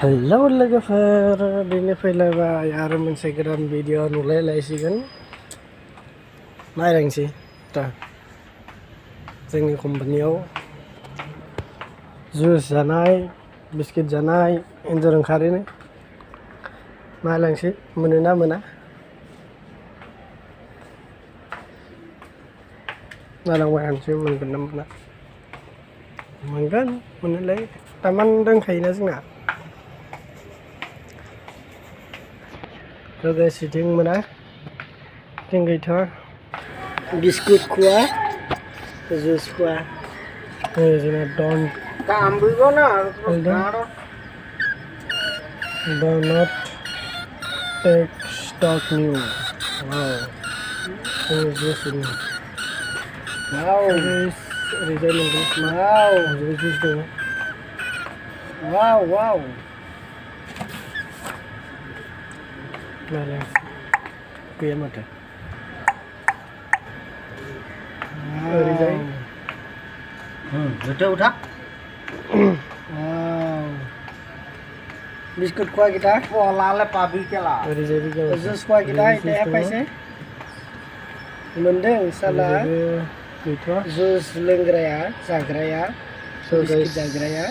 Hello लोगोफोर दिनै फैलायबाय आरो मोनसे गोदान भिडिअ नुलायलायसिगोन नायलांसै दा जोंनि कम्पानियाव जुइस जानाय बिस्किट जानाय एन्जर ओंखारोनो नायलांसै मोनोना मोना नायलांबाय थानोसै मोनगोन ना मोना मोनगोन मोननायलाय तामान दंखायोना जोंना सिथिं मोना जों गैथ'आ बिस्कुट खुवा जुइस खुवा जोंना done do not take stock new wow this is wow this result wow this is the wow balance gaya mata result Udah udah. wow biscuit खुआ kita Polale pabi ke lah. जुस खुआ kita itu apa sih मोनदों साला जुस लोंग्राया जाग्राया biscuit जाग्राया